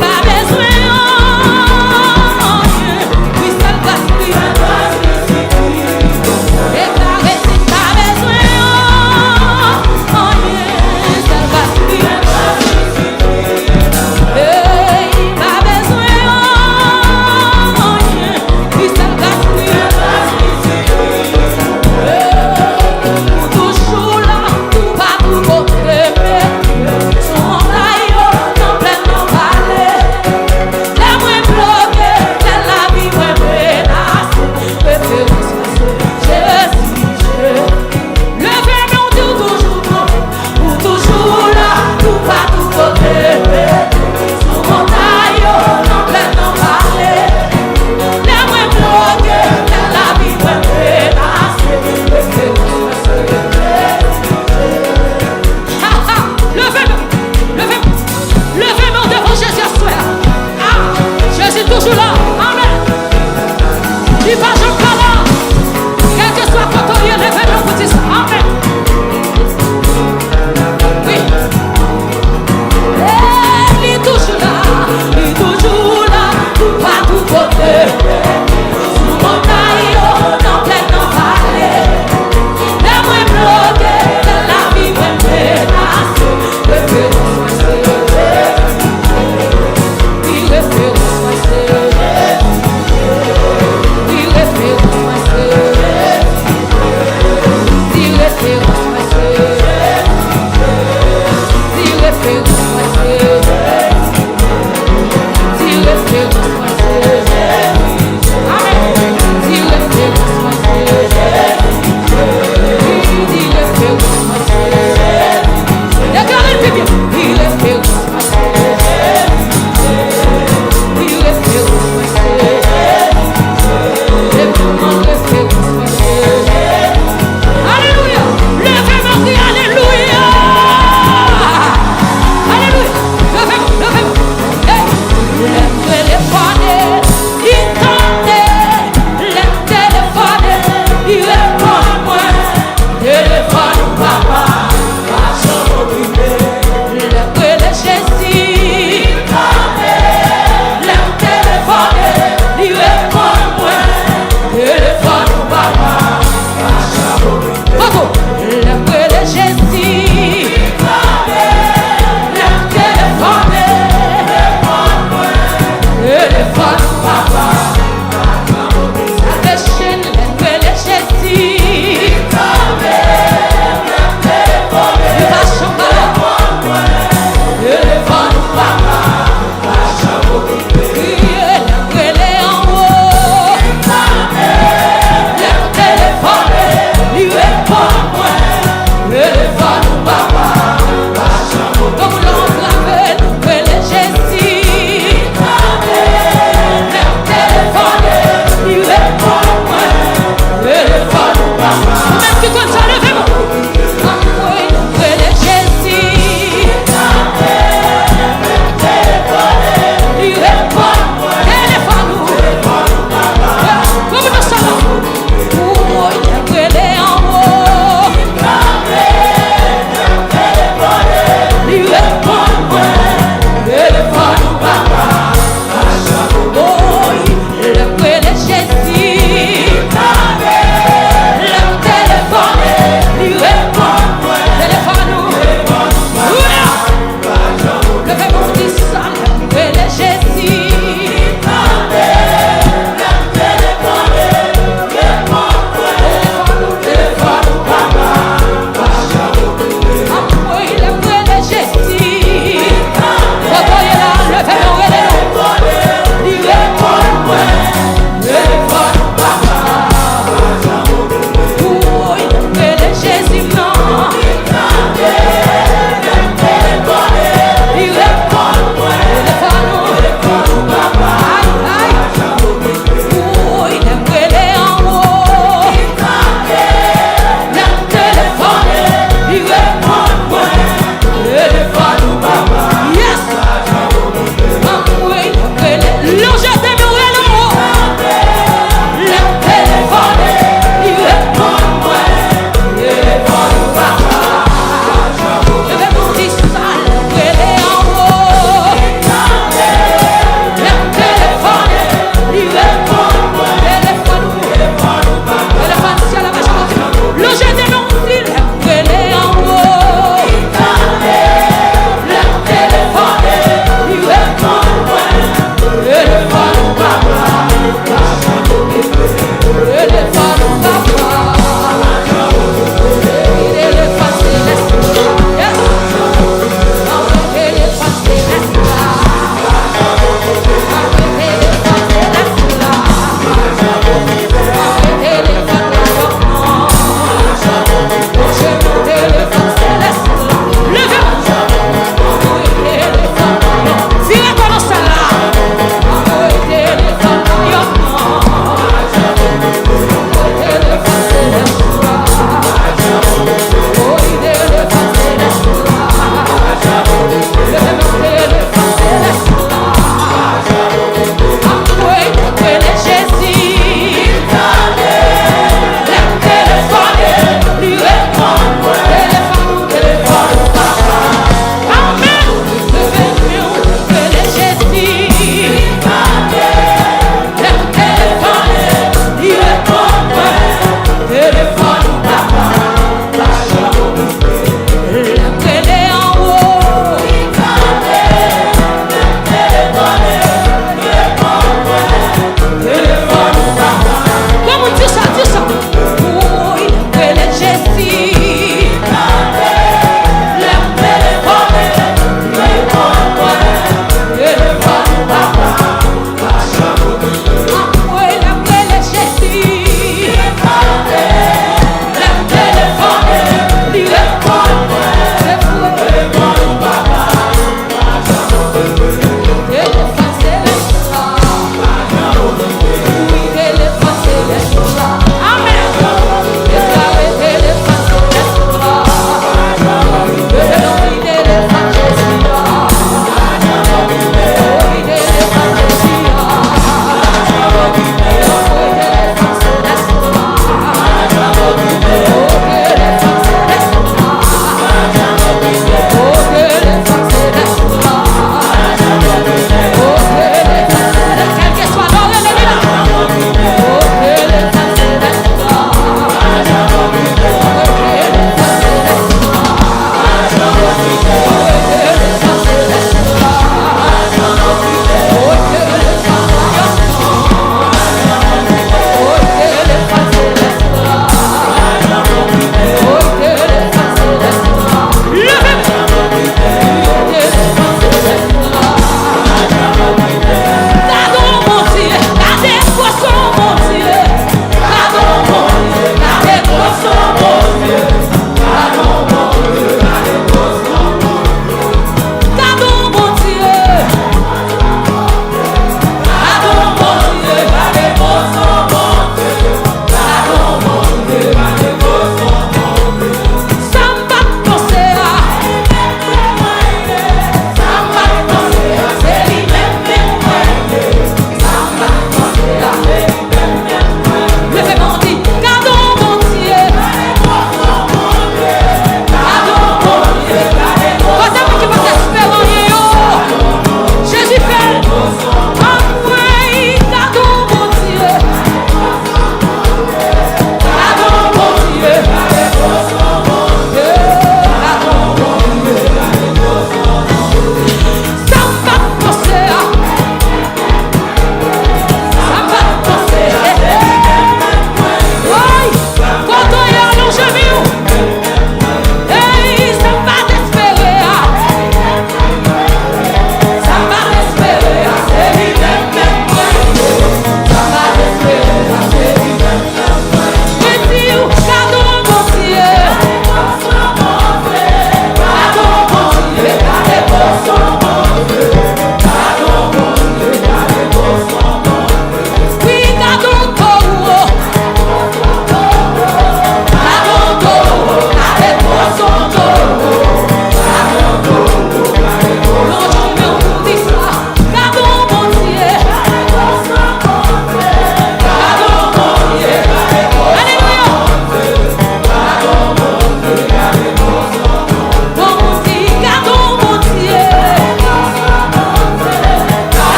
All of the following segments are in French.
Pas besoin, oui, ça le gaspille.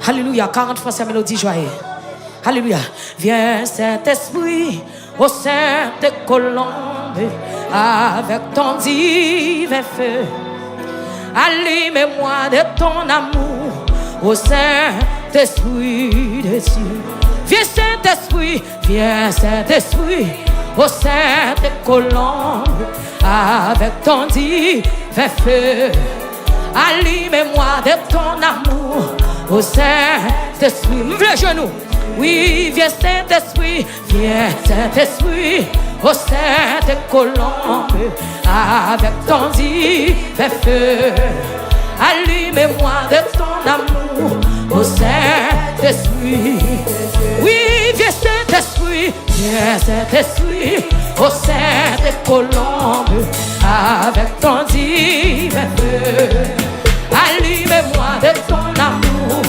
Alléluia, 40 fois sa mélodie joyeuse. Alléluia. Viens Saint-Esprit, au sein des colombes, avec ton divin feu. Allume-moi de ton amour, au Saint-Esprit de Dieu. Viens Saint-Esprit, au sein des colombes, avec ton divin feu. Allume-moi de ton amour, au Saint-Esprit. Lève les genoux. Oui, viens Saint-Esprit, au sein des colombes, avec ton divin feu. Allume-moi de ton amour, au Saint-Esprit. Oui, viens Saint-Esprit, au sein des colombes, avec ton divin feu. Allume-moi de ton amour,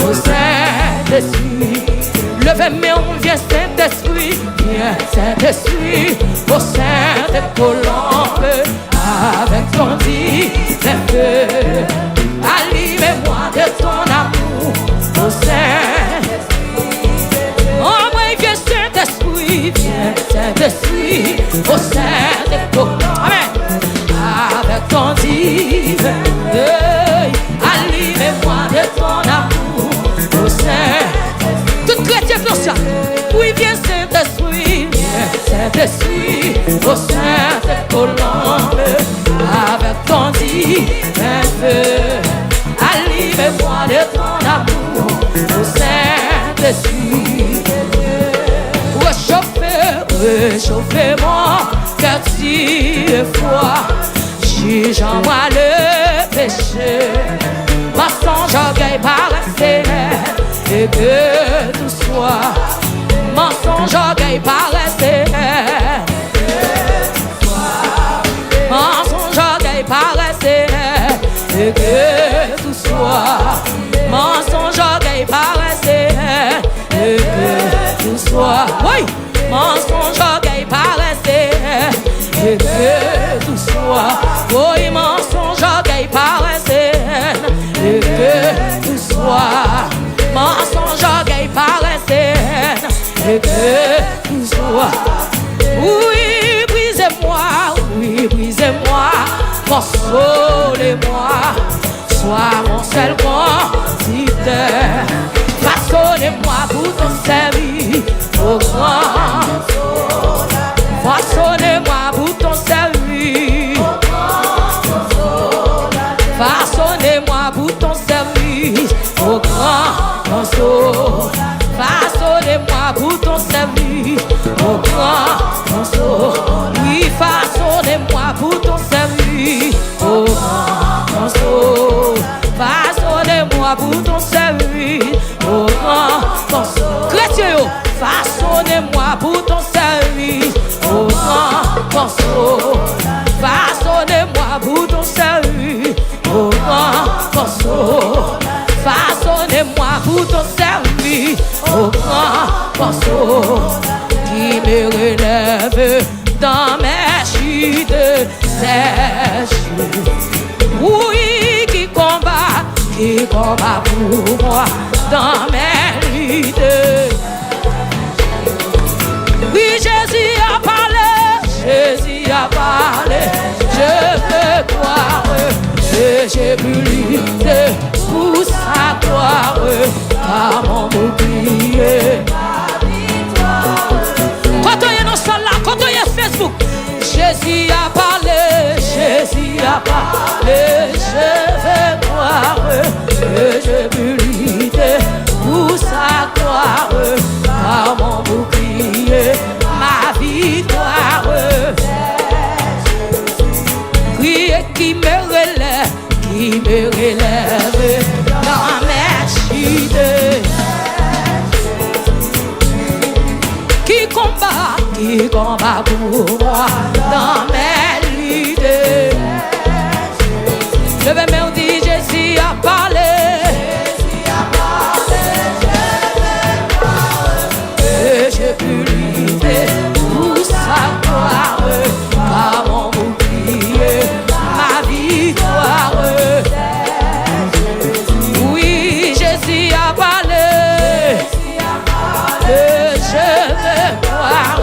au Saint-Esprit. Levez-moi, viens Saint-Esprit, au sein des colombes, avec ton divin feu. Allume-moi de ton amour, au Saint-Esprit. Saint-Esprit, au Saint-Esprit. Amen. Avec ton divin œil, allumez-moi de ton amour, au Saint-Esprit. Tout chrétien pour ça. Oui, viens Saint-Esprit, Saint-Esprit, au Saint-Esprit, avec ton divin feu, allumez-moi de ton amour, au Saint-Esprit. Réchauffez mon cœur si froid, juge en moi le péché, mensonge, orgueil, paresse, et que tout soit mensonge, orgueil, paresse, mensonge, orgueil, paresse, et que tout soit mensonge, orgueil, paresse, et que tout soit, oui, mensonge, orgueil, paresse, et que tout soit, oui, mensonge, orgueil, paresse, et que tout soit, mensonge, orgueil, paresse, et que tout soit, oui, brisez-moi, consolez-moi, sois mon seul conducteur, façonnez-moi pour ton service, au grand. Façonnez-moi pour ton service. Façonnez-moi pour ton service, au grand monceau. Façonnez-moi pour ton service, au grand monceau. Oui, façonnez-moi pour ton service, au grand monceau. Façonnez-moi pour ton service, au grand monceau. Chrétien, façonnez-moi pour ton service, au grand morceau. Façonnez-moi pour ton service, au grand morceau. Façonnez-moi pour ton service, au grand morceau. Qui me relève dans mes chutes sèches. Oui, qui combat pour moi dans mes luttes. Oui, Jésus a parlé, je veux croire, et j'ai pu lutter pour sa gloire, par mon bouclier. Quand on est dans ce là, quand on est Facebook, Jésus a parlé, je veux croire, et j'ai pu lutter pour sa gloire, par mon bouclier. Ma victoire, crier qui me relève dans mes chutes, qui combat pour moi dans mes luttes. Je vais me dire, Jésus a parlé, et j'ai pu lutter pour sa gloire, par mon bouclier, ma victoire. Oui, Jésus a parlé, et je veux croire,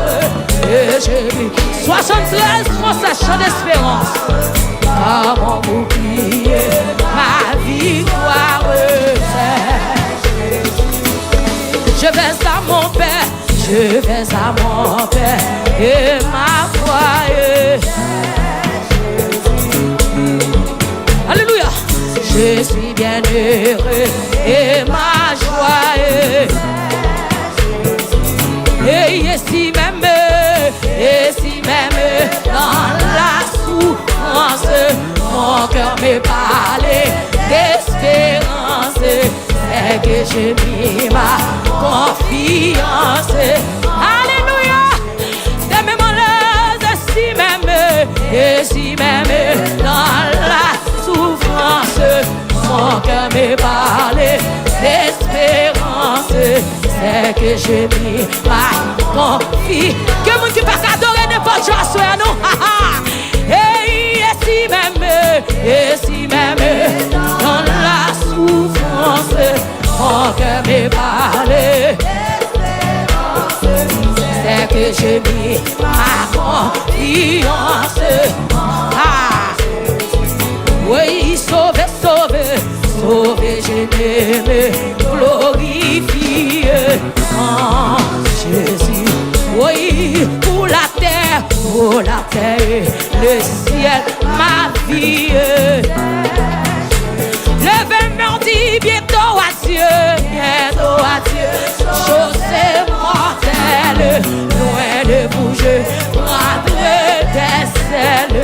et j'ai vu 73 concessions d'espérance, par mon bouclier, ma victoire. Je vais à mon Père, et ma foi. Alléluia. Je suis bien heureux et ma joie. Et ici même dans la souffrance, mon cœur me parlait d'espérance. C'est que j'ai mis ma confiance. Alléluia. De mes malheurs, si même dans la souffrance, mon cœur me parlait d'espérance. C'est que j'ai mis ma confiance. Que mon Dieu pas adorer n'importe quoi, non? Et si même dans la souffrance, mon cœur me parlait. C'est que j'ai mis ma confiance. Ah, oui, sauvé, sauvé, sauvé, j'ai aimé, glorifié en Jésus. Oui, pour la terre, le ciel, ma vie. L'événement dit bientôt à Dieu, bientôt à Dieu. Chose mortelle, loin de vous, je prendrai des ailes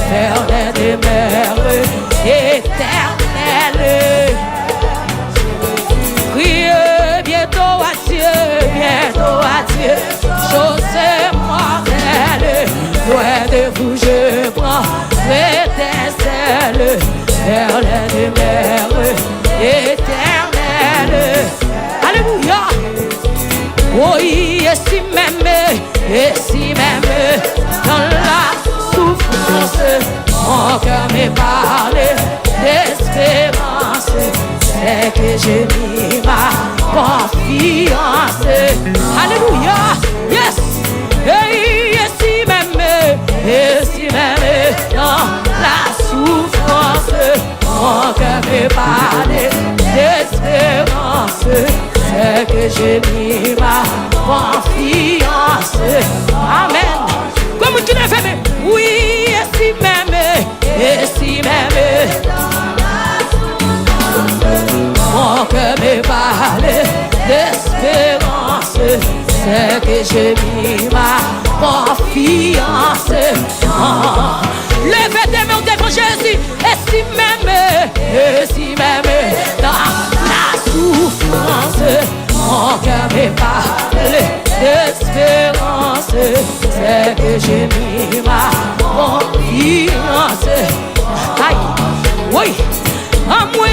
vers les demeures éternelles. Priez bientôt à Dieu, bientôt à Dieu. Chose mortelle, loin de vous, je prendrai des ailes vers les demeures éternelles. Alléluia. Oui, et si même dans la souffrance, mon cœur m'est parlé d'espérance, c'est que j'ai mis ma confiance. Alléluia. Yes. Et si même dans la souffrance, mon cœur m'est parlé d'espérance, c'est que j'ai mis ma confiance. Amen. Comme tu l'as fait, oui, et si même mon cœur m'est parlé d'espérance, c'est que j'ai mis ma confiance. Levez des mains devant Jésus. Et si même dans la souffrance, mon cœur m'est parlé d'espérance, c'est que j'ai mis ma confiance. Aïe, oui, moi,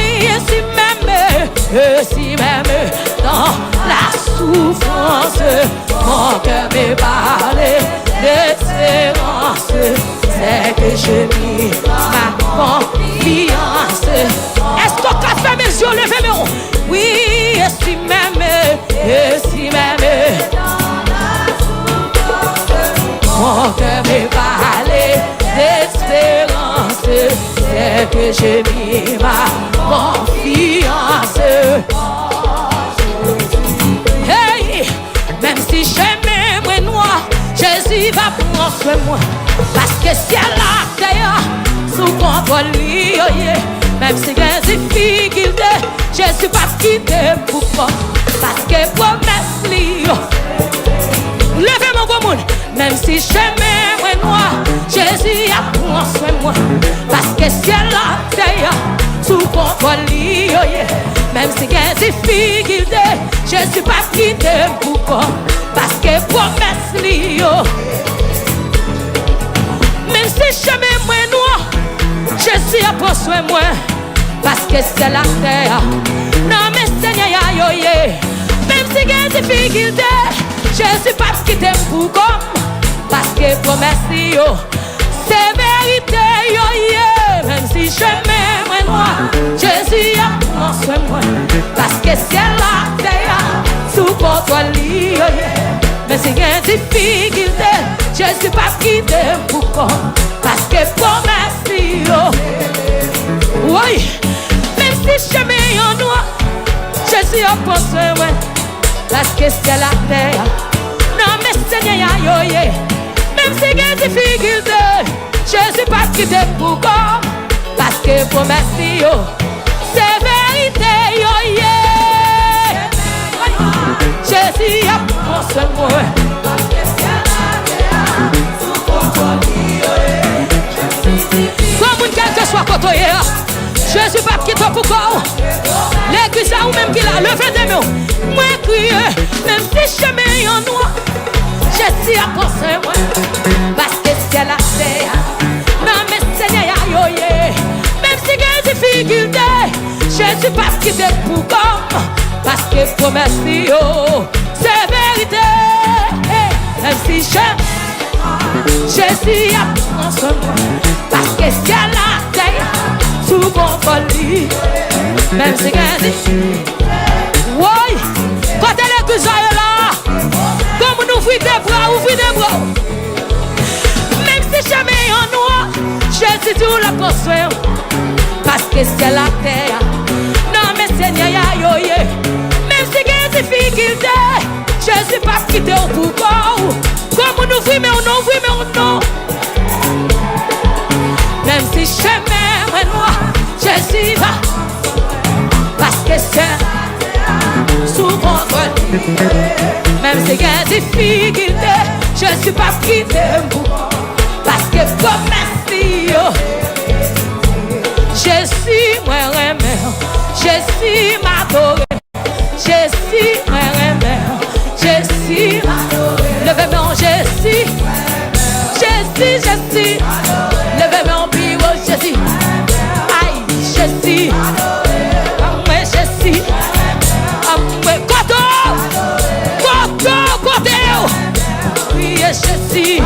et si même dans la souffrance, mon cœur m'est parlé d'espérance, c'est que j'ai mis ma confiance. Est-ce qu'on peut faire mes yeux, levez mes mains? Oui, et si même mon cœur m'est parlé d'espérance, c'est que j'ai mis ma confiance. Hey, même si j'aime moi noir, Jésus va prendre soin de moi. Parce que si elle a terre, sous contrôle, même si j'ai des difficultés, Jésus va quitter pourquoi? Parce que promesse lui. Levez mon gros monde. Même si j'aime moi noir, Jésus a pris soin de moi. Parce que si elle a terre, sous contrôle, même si j'ai des difficultés, Jésus va quitter pourquoi? Parce que promesse lui. Même si j'aime moi noir, Jésus a pris soin de moi. Parce que c'est la terre. Non mais Seigneur, même si j'ai des difficultés, Jésus pas quitter pour comme. Parce que promesse yo, c'est vérité yo. Même si je m'aime moi, Jésus a pris soin de moi. Parce que c'est la terre sous contrôle yo. Mais si j'ai des difficultés, Jésus pas quitter pour comme. Parce que promesse yo. Oui, même si je m'aime en noir, Jésus a pris soin de moi. Parce que c'est la terre. Non mais Seigneur, même si j'ai des difficultés, Jésus pas quitté pour comme. Parce que promesse yo, c'est vérité yo. Jésus a pris soin de moi. Parce que c'est la terre sous contrôle yo. Comme quel que soit côté, Jésus pas quitter pour comme. L'église ou même qui l'a levé des mains. Moi crier, même si je mets en noir, Jésus a pensé moi. Parce que c'est la terre. Non mais Seigneur, même si j'ai des difficultés, Jésus pas quitter pour comme. Parce que promesse yo, c'est vérité. Même si Jésus a pensé moi. Parce que c'est la terre, sous contrôle. Même si j'ai oui, quand l'église est là, comme nous ouvrons des bras, ouvrons Même si jamais en nous, Jésus tout la construire. Parce que c'est la terre. Non mais Seigneur, yo, yeah. Même si il y a des difficultés, Jésus pas quitter au pouvoir. Comme on ouvre, mais on ouvre, mais on non. Même si chemin est noir, Jésus va. Parce que c'est sous contrôle. Même si il y a des difficultés, Jésus pas quitter au pouvoir. Parce que comme merci, Jésus moi aimé, Jésus m'adore, Jésus moi aimé, Jésus m'adore. Levez-moi Jésus, Jésus, Jésus. Levez-moi bureau Jésus, aïe Jésus, moi Jésus, moi côté, oui Jésus.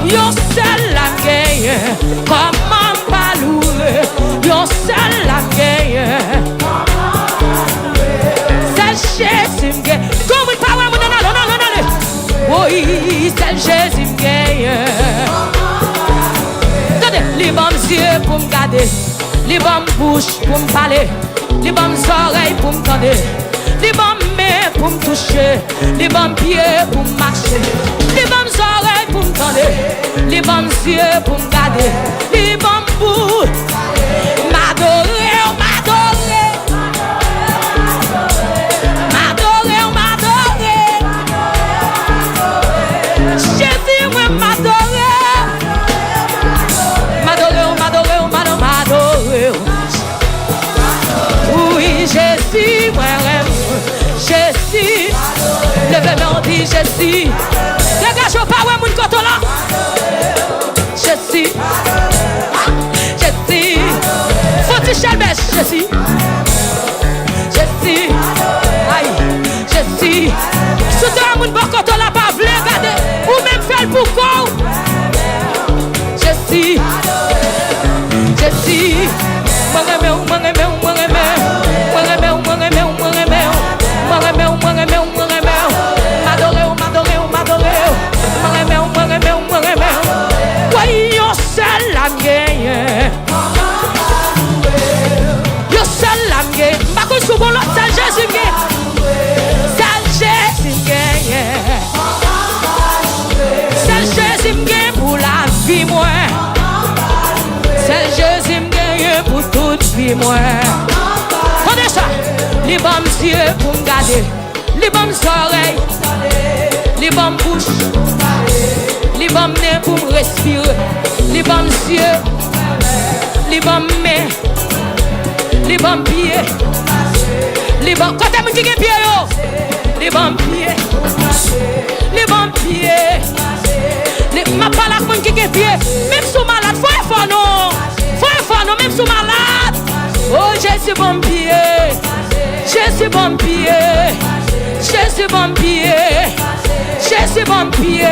Yo seul la gagne, comment pas louer? Yo seul la gagne, c'est Jésus gagne. Comme il parle, non. Oui, c'est Jésus gagne. Attendez, les bons yeux pour me garder, les bonnes bouches pour me parler, les bonnes oreilles pour me tendre, les bonnes mains pour me toucher, les bons pieds pour me marcher, les bonnes oreilles pour me tendre, les bons yeux pour me garder, les bons bouts m'adorer, m'adorer, m'adorer, m'adorer. Jésus moi m'adorer, m'adorer, m'adorer, m'adorer. Oui Jésus moi Jésus, levez-moi dit Jésus. Dégage pas ouais mon côté là. Jésus, Jésus. Faut-il chalmer Jésus? Jésus, aïe, Jésus. Soudain mon bon côté là pas vle garder ou même faire pour quoi? Jésus, Jésus. Moi yo seul la gagne. Yo seul la gagne. Pas qu'on souvent l'autre, c'est Jésus gagne. C'est Jésus gagne. C'est Jésus gagne pour la vie moi. C'est Jésus gagne pour toute vie moi. Prenez ça. Les bons yeux pour me garder, les bonnes oreilles, les bonnes bouches, les bonnes mains pour me respirer, les bons yeux, les bonnes mains, les bons pieds, les bons. Quand t'as qui est pied les bons pieds, les bons pieds, les ma parole qui est pied, même sous malade, faut effort non, même sous malade. Oh Jésus bon pied, Jésus bon pied, Jésus bon pied, Jésus bon pied,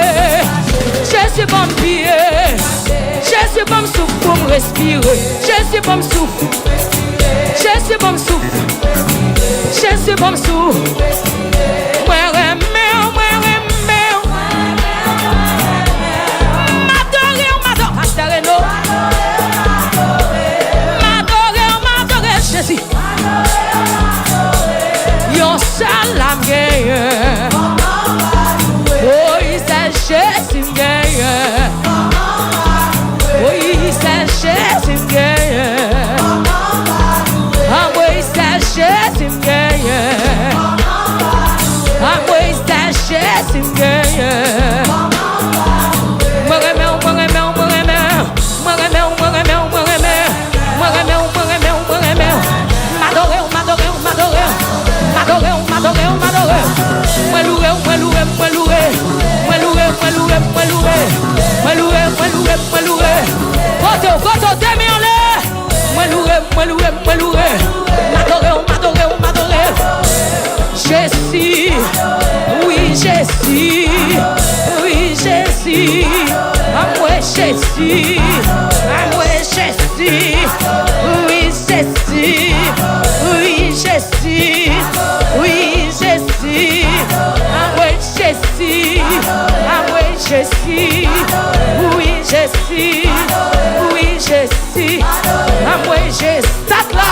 Jésus bon pied, Jésus bon souffle pour me respirer, Jésus bon souffle, Jésus bon souffle, Jésus bon souffle. Jésus, yon salam gagne. Oui, c'est Jésus gagne. Oui, c'est Jésus gagne. Ah oui, c'est Jésus gagne. Ah oui, c'est Jésus gagne. Jésus, oui Jésus, oui Jésus, à moi Jésus, à moi Jésus, oui Jésus, oui Jésus, oui Jésus, à moi Jésus, à moi Jésus, oui Jésus, oui Jésus, moi Jésus, là,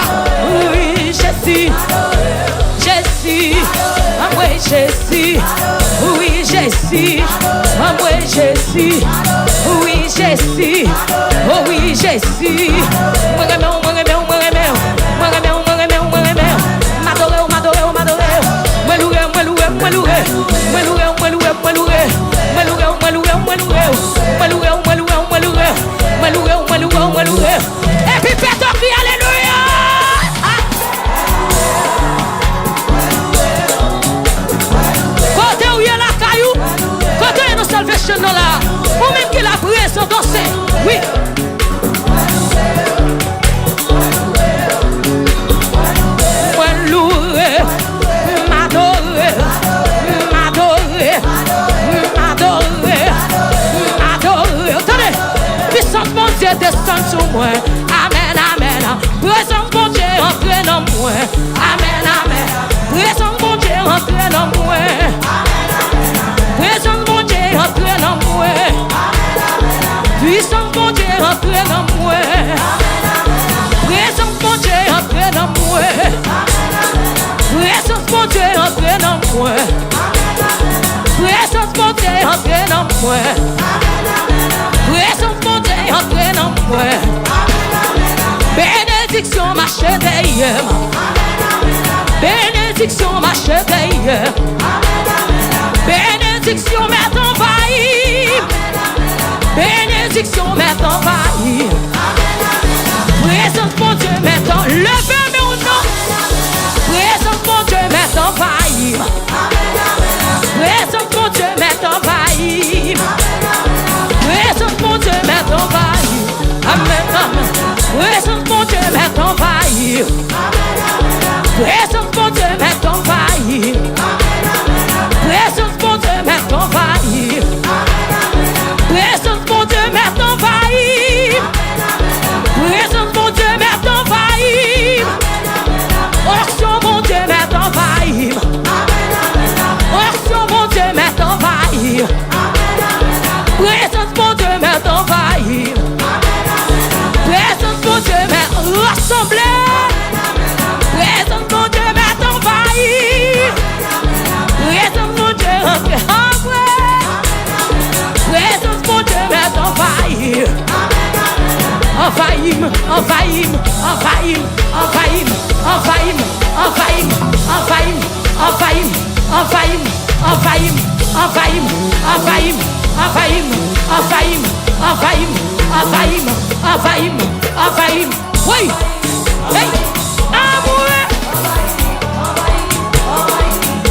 oui Jésus, Jésus, moi Jésus, oui Jésus, moi Jésus, oui Jésus, oh oui Jésus, moi et puis fais ton cri, alléluia. Côté où il y a la caillou, côté où il y a nos salvation là, ou même qui la prière sans danser, oui. Descends sur moi, amen, amen. Présence mon Dieu, entre dans moi, amen, amen. Présence mon Dieu, entre dans moi, présence mon Dieu, entre dans moi, puissance mon Dieu, entre dans moi, présence mon Dieu, entre dans moi, présence mon Dieu, entre dans moi, présence mon Dieu, entre dans moi. Présence mon Dieu, entre dans moi. Bénédiction marche derrière. Bénédiction marche derrière. Bénédiction m'est envahie. Bénédiction m'est envahie. Présence mon Dieu m'est envahie. Levez mon nom. Présence mon Dieu m'est envahie. Présence mon Dieu m'est envahie. Présence mon Dieu m'est envahi. Amen, amen. Présence mon Dieu m'est envahi. Présence mon Dieu m'est envahi. Présence mon Dieu m'est envahi. Présence mon Dieu m'est envahi. Présence mon Dieu m'est envahi. Onction mon Dieu m'est envahi. Onction mon Dieu m'est envahi. Présence mon Dieu m'est envahi. Présence mon Dieu m'est rassemblé. Présence mon Dieu m'est envahi. Présence mon Dieu m'est envahi. Présence mon Dieu m'est envahi. Envahim, envahim, envahim, envahim, envahim, envahim, envahim, envahim, envahim, envahim, envahim, envahim. Envahim, envahim, envahim, envahim, envahim, envahim. Oui, hey, amour.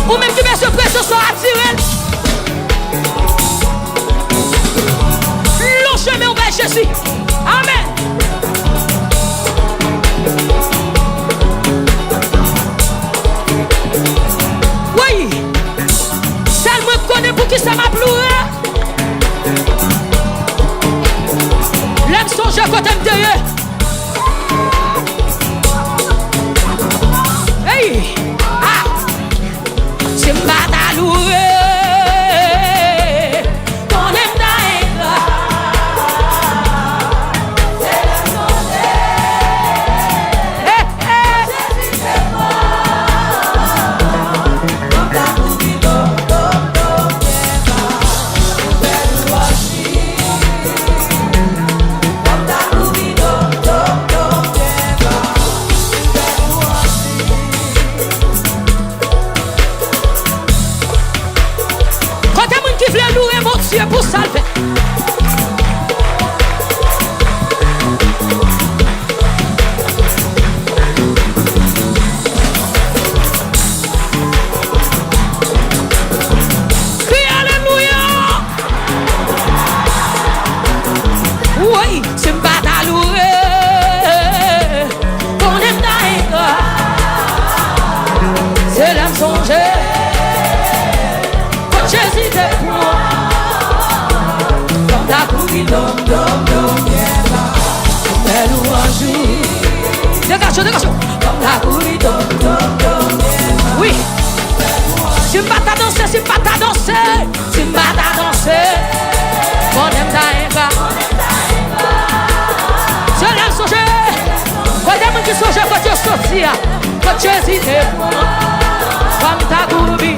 Ou même qui met ce pression soit attiré. Long chemin ouvert Jésus. Amen. Oui, ça me connaît pour qui ça m'a pleuré. L'aime songe quand elle me dit. Hey, ah, c'est ma douloureuse. Ton aime d'aïra. C'est le songe. Hey, hey. C'est moi. Comme la bougie d'eau, Dieu pour salver. Crie alléluia. Oui, c'est une bataille douloureuse. On aime d'ailleurs. C'est l'âme songée. Quand Jésus est pour moi. Dégage. Oui. C'est pas ta danser, c'est pas ta danser. C'est pas ta danser. sorti, quand Jésus te prend, comme ta gourbi,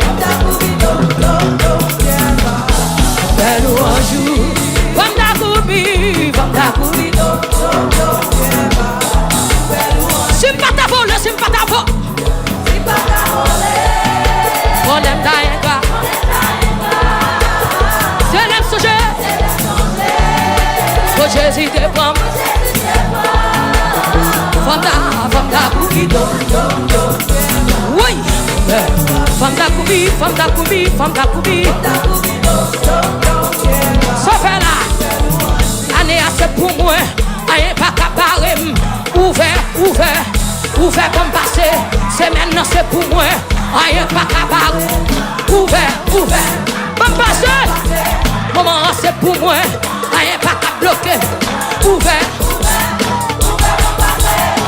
belle ou un jour, comme ta gourbi, si pas ta volée, si pas ta volée, on aime ta enga, c'est l'aime sujet, quand Jésus te prend, femme ta gourbi, oui, femme ta gourbi, sauf là, année assez pour moi, rien pas caparé, ouvert comme passé, c'est maintenant c'est pour moi, rien pas caparé, ouvert, comme passé, moment c'est pour moi, rien pas qu'à bloquer, ouvert,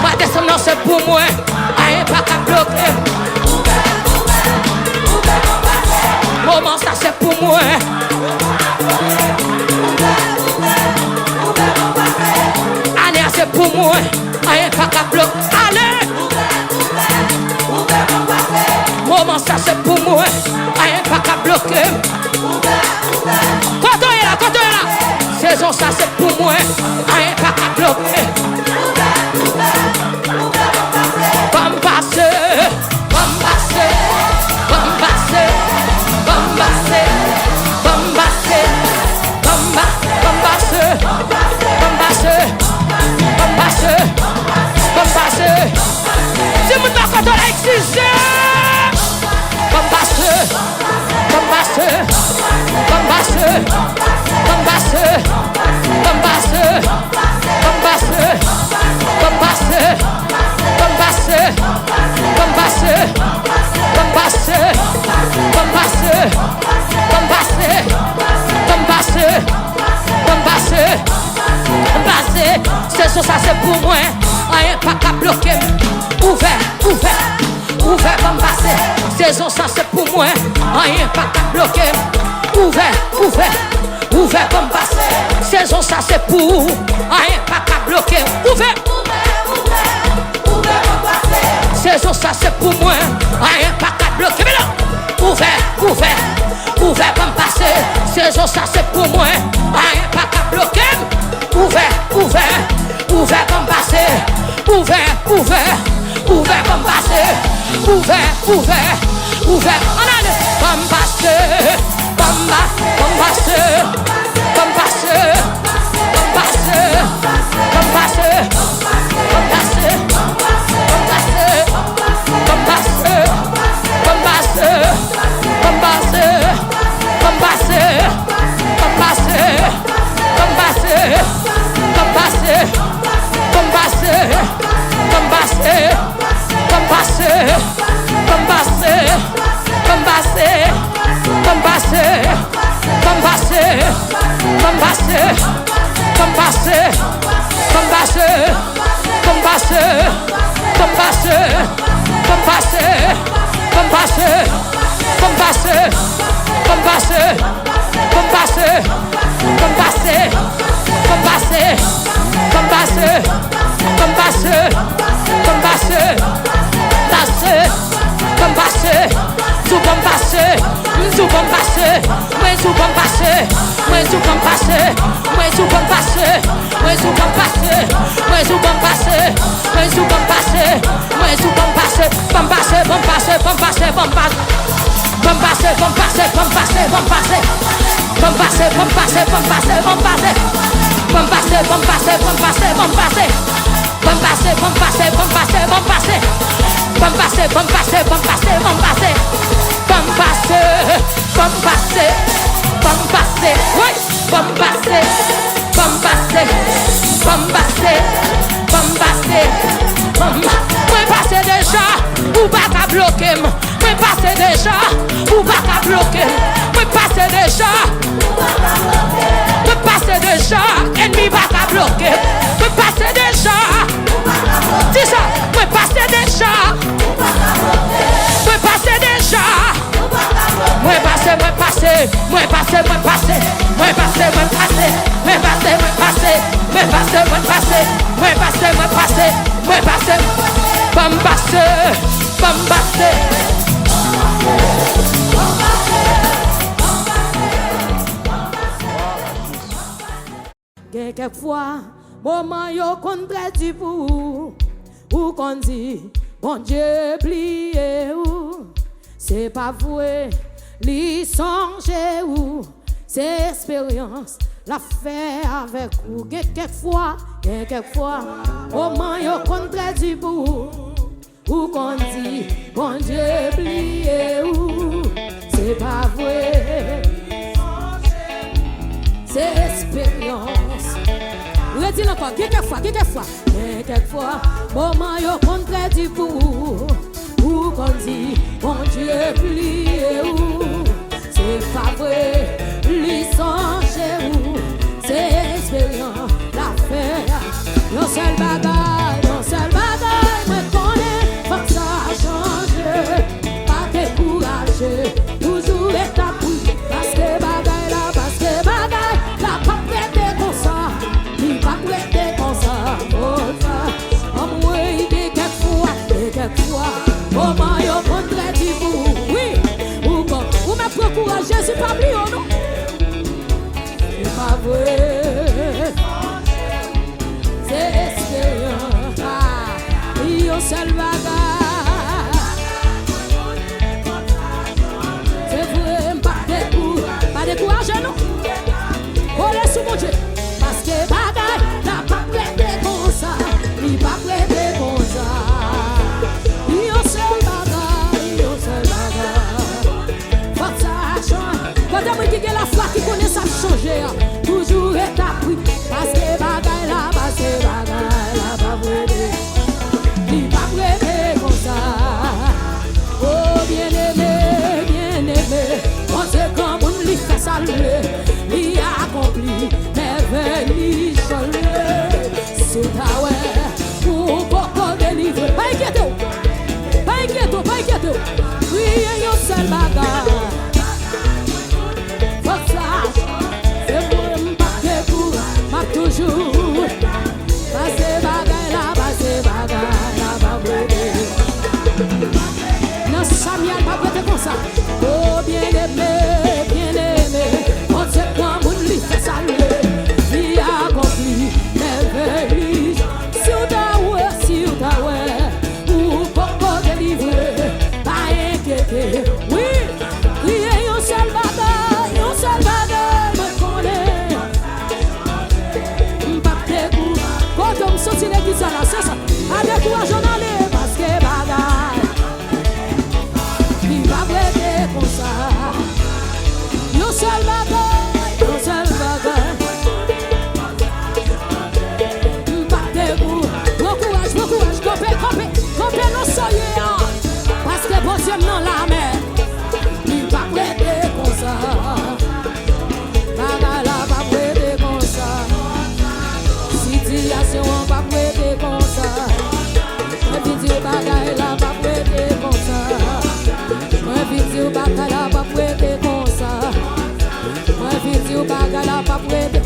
ma descendance c'est pour moi, rien pas qu'à bloquer, moment ça c'est pour moi. Allez, c'est pour moi. Allez, pas qu'à bloquer. Allez. Moment ça c'est pour moi. Allez, pas qu'à bloquer. Quand on est là. Saison ça c'est pour moi. Allez, pas qu'à bloquer. Comme passer. Si vous n'avez pas existé, comme passer, c'est ça, c'est pour moi. Rien pas qu'à bloquer. Ouvert comme passé. Saison ça c'est pour moi. Rien pas qu'à bloquer. Ouvert comme passé. Saison ça c'est pour. Rien pas qu'à bloquer. Ouvert comme passé. Saison ça c'est pour moi. Rien pas qu'à bloquer. Mais non. Ouvert comme passé. Saison ça c'est pour moi. Rien pas qu'à bloquer. Ouvert comme passé. Ouvert comme passé. Ouvert. On a le comme passé. Comme passé. Ennemi va ta bloquer. Me passer déjà. Dis ça. Me passer déjà. Me passer déjà. Me passer. Pambasse, pambasse. Quelquefois, moment yo kon predi pour ou kon dit bon Dieu plié ou c'est pas vrai li songe ou c'est expérience la fait avec ou quelquefois moment yo kon predi pour ou kon dit bon Dieu plié ou c'est pas vrai c'est expérience. Redis encore, quelquefois, moment yo kon predi pour ou kon dit bon Dieu plié ou c'est pas vrai, li songe ou c'est expérience l'affaire. Yon seul bagay, me connaît, faut que ça change, pas décourager, toujours établi, parce que bagay la pas prêté comme ça, il pas prêté comme ça, oh ouais, quelquefois, comment yo contre dit vous, oui, ou me procure Jésus pas oublié, non, c'est pas vrai, c'est expérience, yo seul bagay, c'est vrai, pas décourager, non. Oh, laisse mon Dieu, parce que bagay n'a pas prêté comme ça, il pas prêté comme ça. Yo seul bagay, faut ça change. Quand on dit que la foi qui connaît ça changer, toujours est appris, parce que bagay là, pas prêté, il pas prêté comme ça. Oh, bien aimé, on sait comment on lui fait saluer. Accompli, merveille, c'est ta ouais, pour beaucoup délivrer. Pas inquiète, oui, yon seul bagage. Faut ça, c'est pour m'embarquer pour m'a toujours. Passer bagage là, pas brûler. Non, Samuel, pas brûler comme ça. Oh, bien aimé, on sait quoi.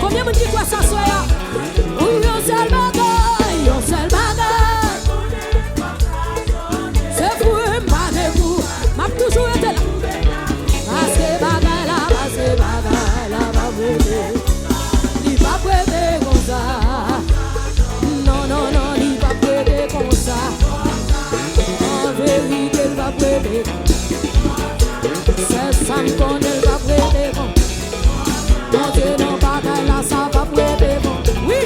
Combien me dit quoi ça soit? Oui, on seul bagay. C'est vous, pas de vous. M'a toujours été là. Parce que bagay là, pas prêté. Il pas prêté comme ça. Non, il pas prêté comme ça. En vérité, il pas prêté. C'est ça me connaît, il pas prêté comme ça. Mon Dieu, non, bagaille là, ça va prêter bon. Oui,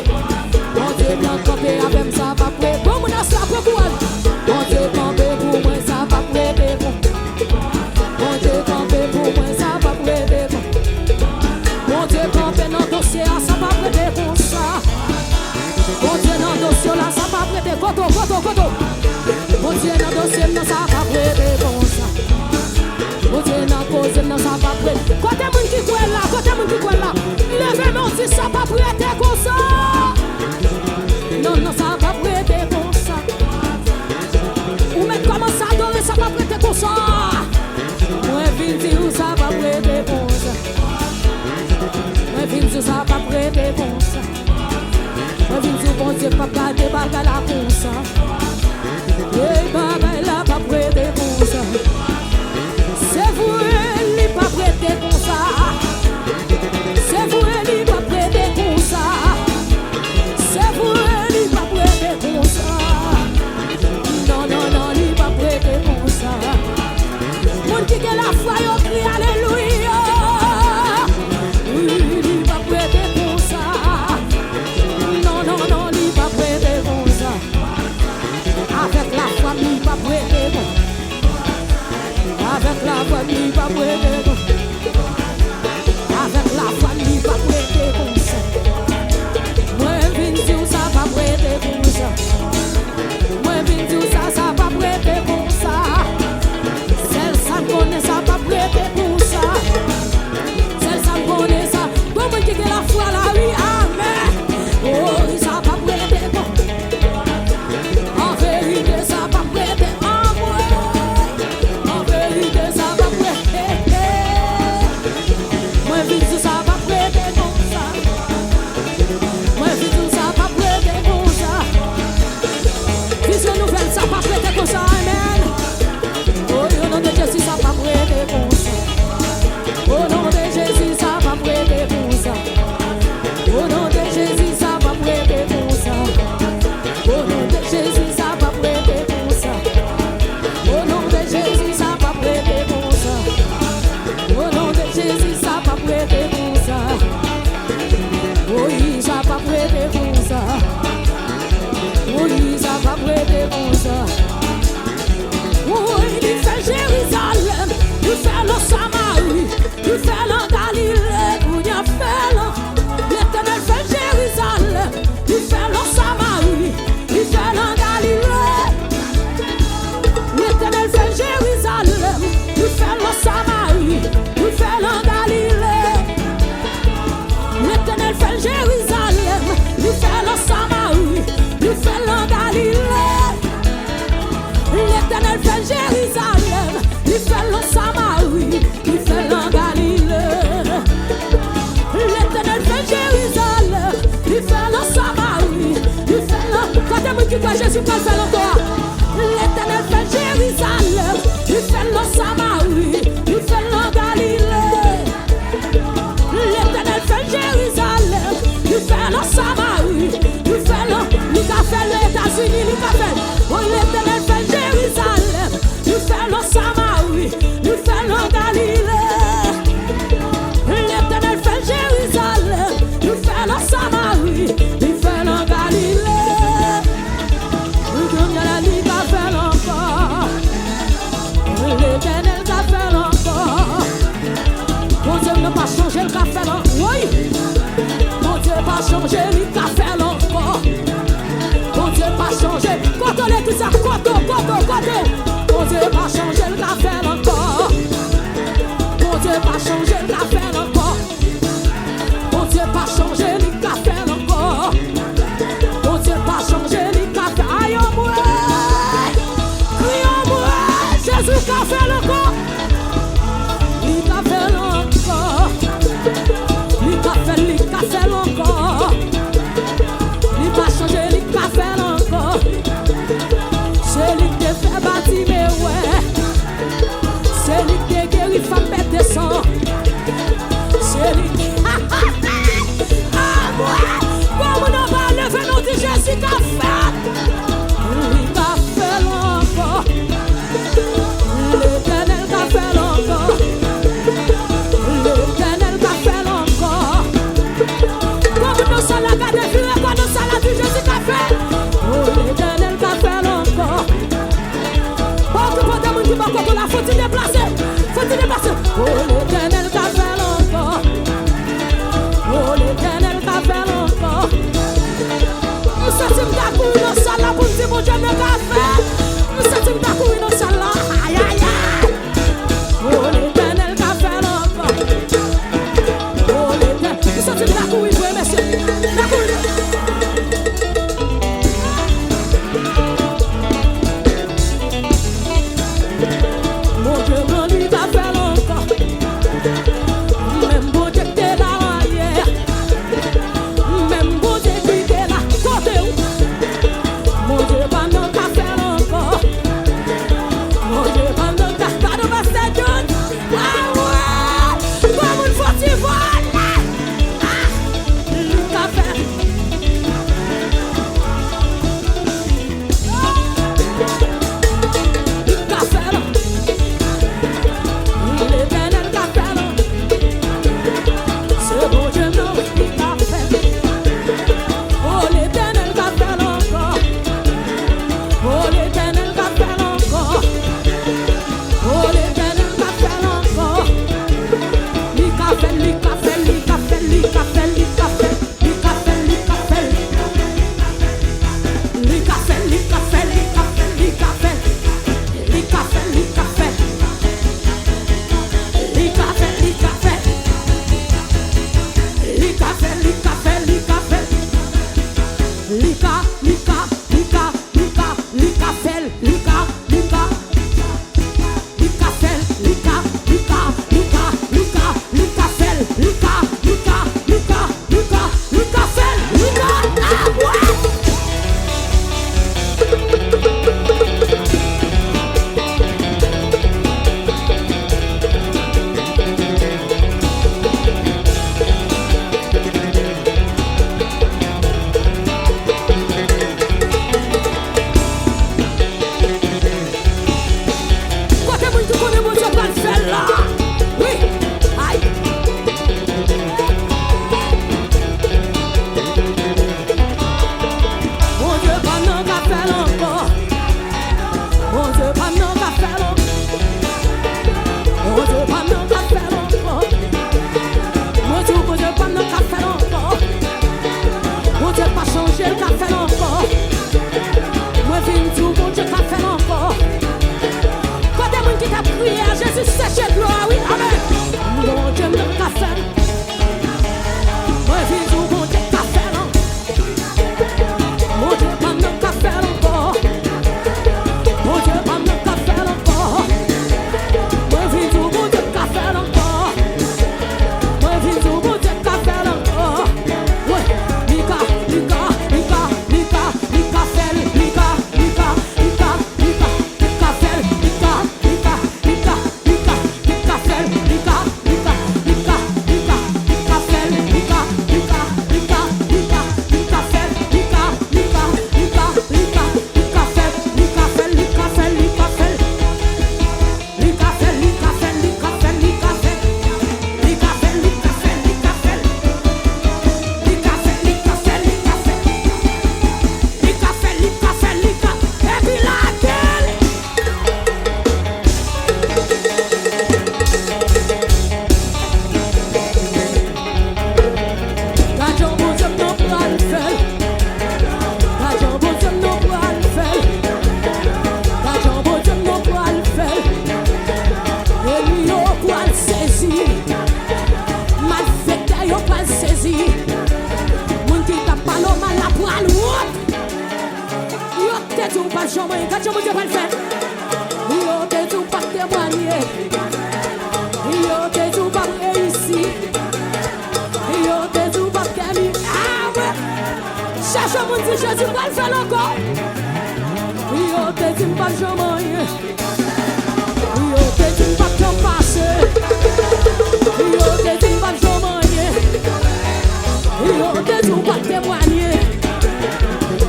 mon Dieu, bien campé avec ça va prêter bon. Mon as la courage. Mon Dieu, campé pour moi, ça va prêter bon. Mon Dieu, campé pour moi, ça va prêter bon. Mon Dieu, campé dans dossier, ça va prêter comme ça. Mon Dieu, dans dossier là, ça va prêter coto. Mon Dieu, dans dossier là, ça va prêter comme ça. Mon Dieu, dans cause là, ça va prêter. Côté moun qui croit là, levez-moi si ça va prêter comme ça. Non, ça va prêter comme ça. Ou même comment ça adorer, ça va prêter comme ça. Moi, viens dire ça va prêter comme ça. Moi, viens dire ça va prêter comme ça. Moi, viens dire bon Dieu, papa, débarque là comme ça. Jésus va le faire encore. L'Éternel fait Jérusalem, il fait le Samarie, il fait le Galilée. L'Éternel fait Jérusalem, il fait le Samarie, il fait le... Il a fait les États-Unis, il a fait. Oh, l'Éternel fait Jérusalem, il fait le Samarie, il fait le Galilée. L'Éternel fait Jérusalem, il fait le Samarie, il fait le Galilée. Il a fait encore. L'Éternel a fait encore. Mon Dieu n'a pas changé, il a fait encore. Oui. Mon Dieu n'a pas changé, il a fait encore. Mon Dieu n'a pas changé. Quand on est tout ça, côté. Mon Dieu n'a pas changé, il a fait encore. Mon Dieu n'a pas changé, il a fait encore. Mon Dieu n'a pas changé, il a fait encore. Mon Dieu n'a pas changé, il a fait. Aïe, moi. Crions, moi. Jésus a fait encore. Il a fait encore. Il a fait encore. Il a changé, il a fait encore. C'est lui qui fait bâtir mes ouais. C'est lui qui guérit femme bête de sang. C'est lui qui... Ah, ouais. Comme on va lever nous dit Jésus qui a fait. Il a fait encore. L'Éternel a fait encore. L'Éternel a fait encore. Comme nous sommes la garde de Dieu, comme nous sommes la vie, Jésus a fait. Oh, l'Éternel a fait encore. Oh, que pour des gens qui vont encore là, faut-il déplacer? Faut-il déplacer? Oh, l'Éternel a fait encore. Oh, l'Éternel a fait encore. Nous sommes d'accord, nous sommes là pour dire mon Dieu, mais qu'a fait? Nous sommes d'accord, nous sommes là. Aïe, aïe, aïe. Oh, l'Éternel a fait encore. Oh, l'Éternel. Nous sommes d'accord, oui, monsieur. D'accord. Mon Dieu, mon Dieu, a fait encore. Même bon Dieu qui est là arrière. Même bon Dieu qui est là côté. Mon Dieu, pendant qu'a fait encore. Mon Dieu, pendant qu'a fait de ma station. Ah ouais, comme une fortune volée. Ah, il a fait. Il a fait. L'Éternel a fait. C'est bon Dieu, non, il a fait. Oh, l'Éternel a fait encore. Oh, l'Éternel a fait encore. Oh, l'Éternel a fait encore. Il a fait, il a fait, il a fait, il a fait, il a fait, il a fait, il a fait. Il a fait, il a fait, il a fait, il a fait. Il a fait, il a fait. tout pas jamais, quand je me pas le faire. Yo te tout pas témoigner. Yo te tout pas réussir. Yo te tout pas gagner. Ah ouais. Cherche mon dit Jésus va le faire encore. Yo te tout pas jamais. Yo te tout pas t'en passer. Yo te tout pas jamais. Yo te tout pas témoigner.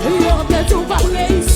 Yo te tout pas réussir.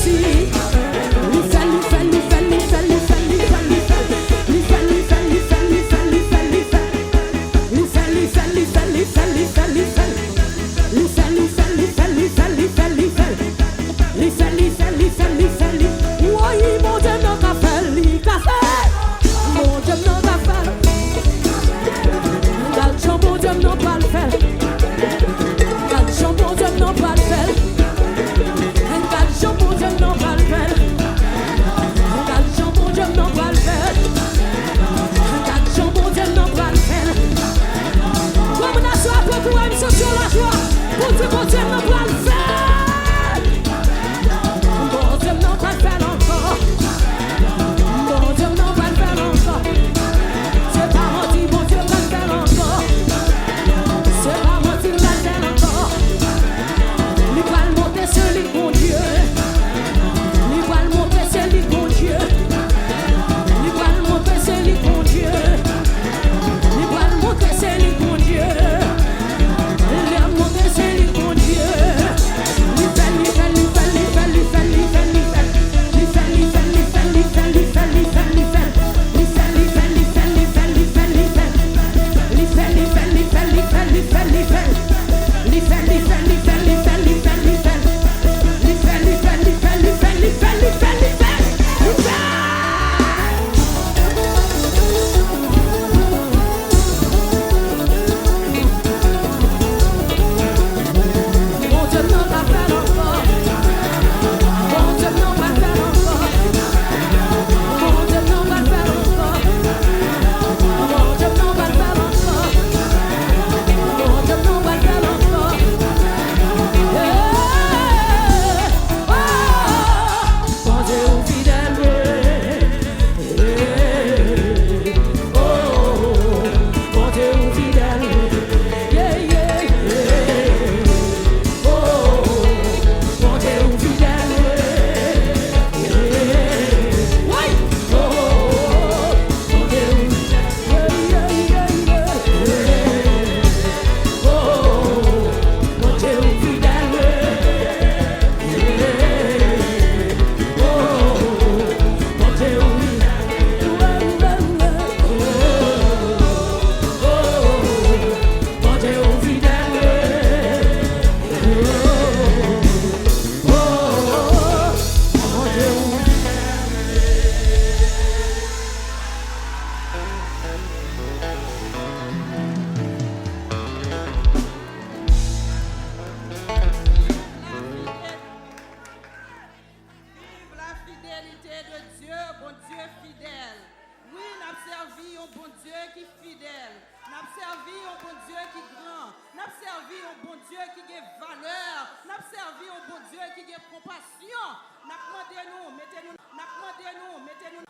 Mettez-nous.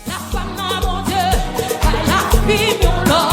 La femme, mon Dieu, elle a fini, mon Lord.